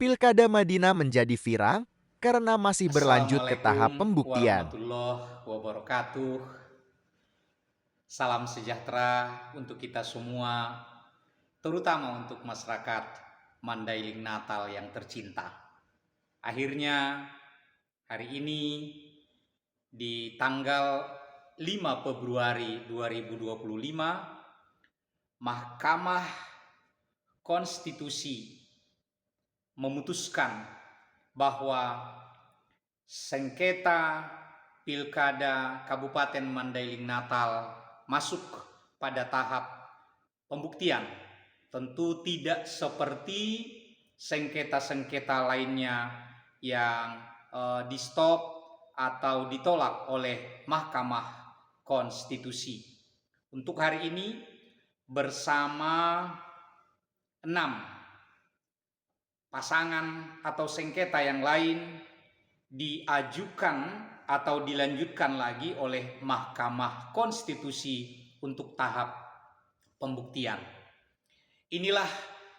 Pilkada Madinah menjadi viral karena masih berlanjut ke tahap Assalamualaikum pembuktian. warahmatullahi wabarakatuh. Salam sejahtera untuk kita semua, terutama untuk masyarakat Mandailing Natal yang tercinta. Akhirnya hari ini di tanggal 5 Februari 2025, Mahkamah Konstitusi memutuskan bahwa sengketa Pilkada Kabupaten Mandailing Natal masuk pada tahap pembuktian. Tentu tidak seperti sengketa-sengketa lainnya yang di stop atau ditolak oleh Mahkamah Konstitusi. Untuk hari ini bersama 6 pasangan atau sengketa yang lain diajukan atau dilanjutkan lagi oleh Mahkamah Konstitusi untuk tahap pembuktian. Inilah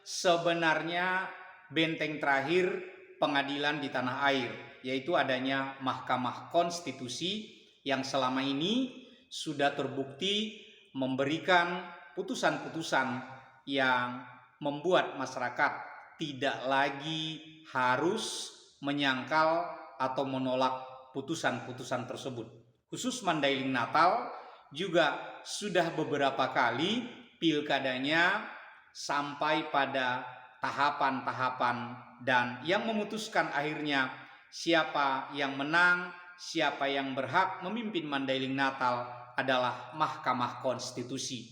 sebenarnya benteng terakhir pengadilan di tanah air, yaitu adanya Mahkamah Konstitusi yang selama ini sudah terbukti memberikan putusan-putusan yang membuat masyarakat tidak lagi harus menyangkal atau menolak putusan-putusan tersebut. Khusus Mandailing Natal juga sudah beberapa kali pilkadanya sampai pada tahapan-tahapan dan yang memutuskan akhirnya siapa yang menang, siapa yang berhak memimpin Mandailing Natal adalah Mahkamah Konstitusi.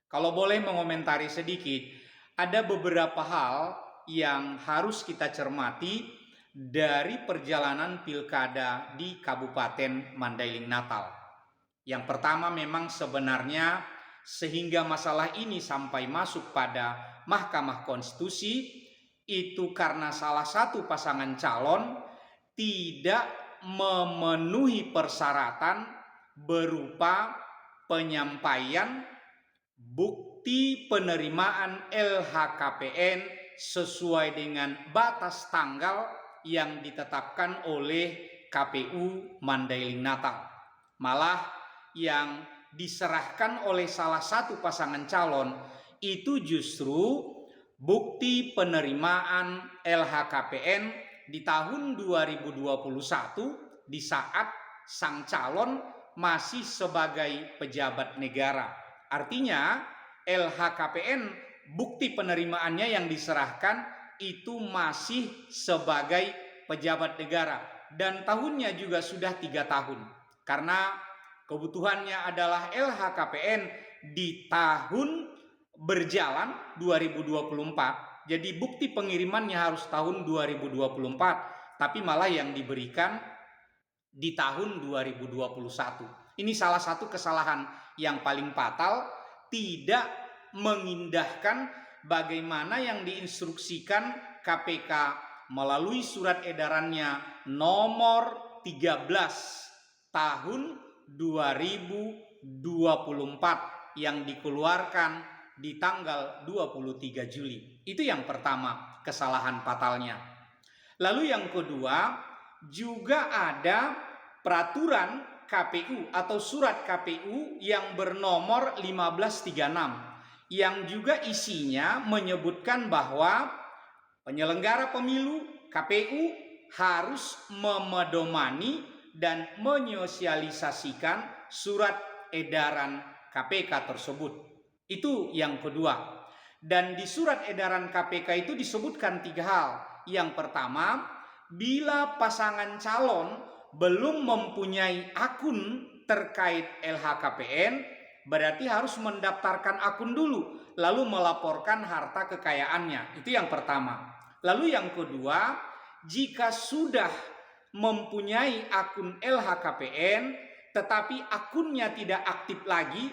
Kalau boleh mengomentari sedikit, ada beberapa hal yang harus kita cermati dari perjalanan pilkada di Kabupaten Mandailing Natal. Yang pertama, memang sebenarnya sehingga masalah ini sampai masuk pada Mahkamah Konstitusi itu karena salah satu pasangan calon tidak memenuhi persyaratan berupa penyampaian bukti penerimaan LHKPN sesuai dengan batas tanggal yang ditetapkan oleh KPU Mandailing Natal. Malah yang diserahkan oleh salah satu pasangan calon itu justru bukti penerimaan LHKPN di tahun 2021 di saat sang calon masih sebagai pejabat negara. Artinya LHKPN bukti penerimaannya yang diserahkan itu masih sebagai pejabat negara dan tahunnya juga sudah 3 tahun karena kebutuhannya adalah LHKPN di tahun berjalan 2024. Jadi bukti pengirimannya harus tahun 2024, tapi malah yang diberikan di tahun 2021. Ini salah satu kesalahan yang paling fatal, tidak mengindahkan bagaimana yang diinstruksikan KPK melalui surat edarannya nomor 13 tahun 2024 yang dikeluarkan di tanggal 23 Juli. Itu yang pertama, kesalahan fatalnya. Lalu yang kedua, juga ada peraturan KPU atau surat KPU yang bernomor 1536 yang juga isinya menyebutkan bahwa penyelenggara pemilu KPU harus memedomani dan menyosialisasikan surat edaran KPK tersebut. Itu yang kedua. Dan di surat edaran KPK itu disebutkan 3 hal. Yang pertama, bila pasangan calon belum mempunyai akun terkait LHKPN, berarti harus mendaftarkan akun dulu, lalu melaporkan harta kekayaannya. Itu yang pertama. Lalu yang kedua, jika sudah mempunyai akun LHKPN, tetapi akunnya tidak aktif lagi,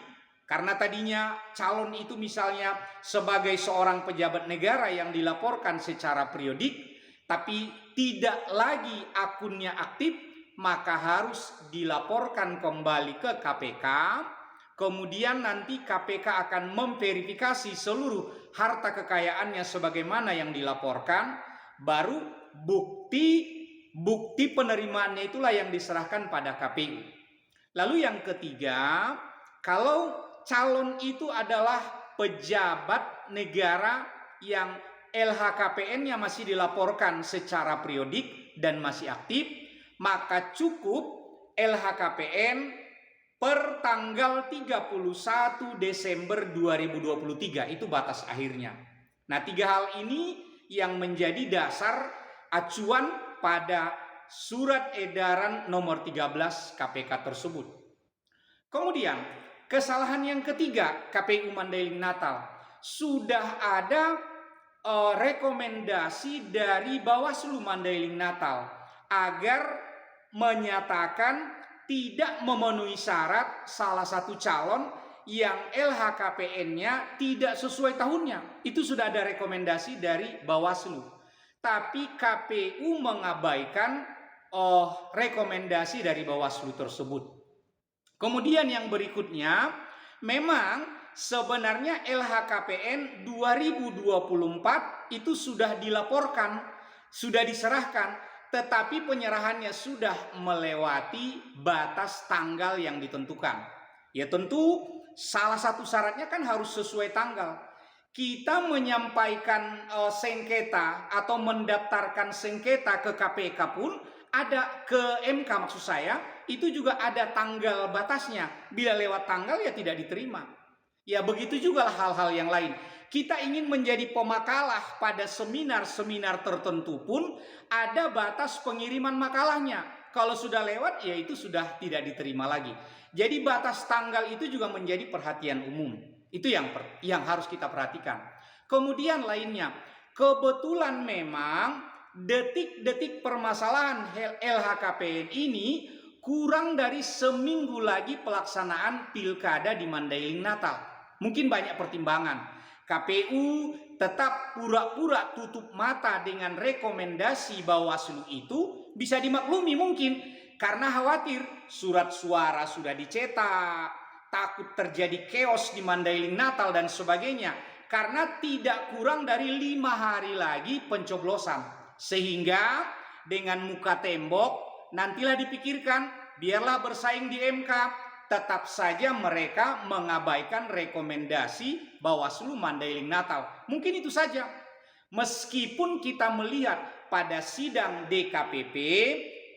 karena tadinya calon itu misalnya sebagai seorang pejabat negara yang dilaporkan secara periodik, tapi tidak lagi akunnya aktif, maka harus dilaporkan kembali ke KPK. Kemudian nanti KPK akan memverifikasi seluruh harta kekayaannya sebagaimana yang dilaporkan. baru bukti penerimaannya itulah yang diserahkan pada KPU. Lalu yang ketiga, kalau calon itu adalah pejabat negara yang LHKPN-nya masih dilaporkan secara periodik dan masih aktif, maka cukup LHKPN per tanggal 31 Desember 2023, itu batas akhirnya. Nah, 3 hal ini yang menjadi dasar acuan pada surat edaran nomor 13 KPK tersebut. Kemudian, kesalahan yang ketiga KPU Mandailing Natal, sudah ada rekomendasi dari Bawaslu Mandailing Natal agar menyatakan tidak memenuhi syarat salah satu calon yang LHKPN-nya tidak sesuai tahunnya. Itu sudah ada rekomendasi dari Bawaslu. Tapi KPU mengabaikan rekomendasi dari Bawaslu tersebut. Kemudian yang berikutnya, memang sebenarnya LHKPN 2024 itu sudah dilaporkan, sudah diserahkan, tetapi penyerahannya sudah melewati batas tanggal yang ditentukan. Ya tentu salah satu syaratnya kan harus sesuai tanggal. Kita menyampaikan sengketa atau mendaftarkan sengketa ke KPK pun ada, ke MK maksud saya, itu juga ada tanggal batasnya. Bila lewat tanggal ya tidak diterima. Ya begitu juga hal-hal yang lain. Kita ingin menjadi pemakalah pada seminar-seminar tertentu pun ada batas pengiriman makalahnya. Kalau sudah lewat ya itu sudah tidak diterima lagi. Jadi batas tanggal itu juga menjadi perhatian umum. Itu yang harus kita perhatikan. Kemudian lainnya, kebetulan memang detik-detik permasalahan LHKPN ini kurang dari seminggu lagi pelaksanaan pilkada di Mandailing Natal. Mungkin banyak pertimbangan. KPU tetap pura-pura tutup mata dengan rekomendasi Bawaslu itu, bisa dimaklumi mungkin karena khawatir surat suara sudah dicetak, takut terjadi chaos di Mandailing Natal dan sebagainya, karena tidak kurang dari 5 hari lagi pencoblosan. Sehingga dengan muka tembok nantilah dipikirkan, biarlah bersaing di MK, tetap saja mereka mengabaikan rekomendasi Bawaslu Mandailing Natal. Mungkin itu saja. Meskipun kita melihat pada sidang DKPP,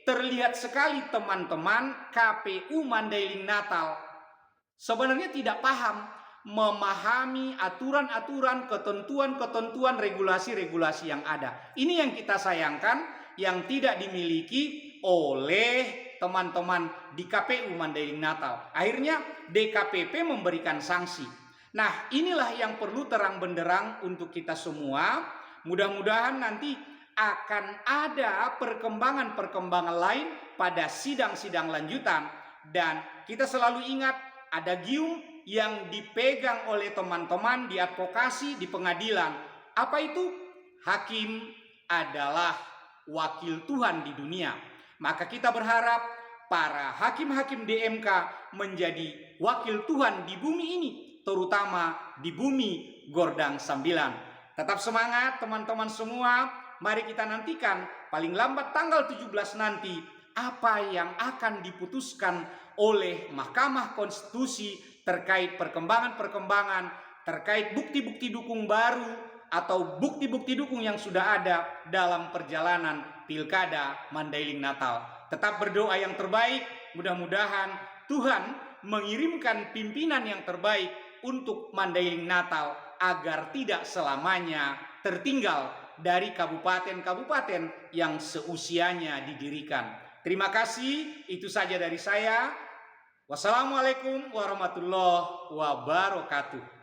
terlihat sekali teman-teman KPU Mandailing Natal sebenarnya tidak paham, memahami aturan-aturan, ketentuan-ketentuan, regulasi-regulasi yang ada. Ini yang kita sayangkan, yang tidak dimiliki oleh teman-teman di KPU Mandailing Natal. Akhirnya DKPP memberikan sanksi. Nah, inilah yang perlu terang benderang untuk kita semua. Mudah-mudahan nanti akan ada perkembangan-perkembangan lain pada sidang-sidang lanjutan. Dan kita selalu ingat, ada gium yang dipegang oleh teman-teman di advokasi, di pengadilan. Apa itu? Hakim adalah wakil Tuhan di dunia. Maka kita berharap para hakim-hakim di MK menjadi wakil Tuhan di bumi ini, terutama di bumi Gordang Sambilan. Tetap semangat teman-teman semua. Mari kita nantikan paling lambat tanggal 17 nanti apa yang akan diputuskan oleh Mahkamah Konstitusi terkait perkembangan-perkembangan, terkait bukti-bukti dukung baru atau bukti-bukti dukung yang sudah ada dalam perjalanan Pilkada Mandailing Natal. Tetap berdoa yang terbaik, mudah-mudahan Tuhan mengirimkan pimpinan yang terbaik untuk Mandailing Natal agar tidak selamanya tertinggal dari kabupaten-kabupaten yang seusianya didirikan. Terima kasih, itu saja dari saya. Wassalamualaikum warahmatullahi wabarakatuh.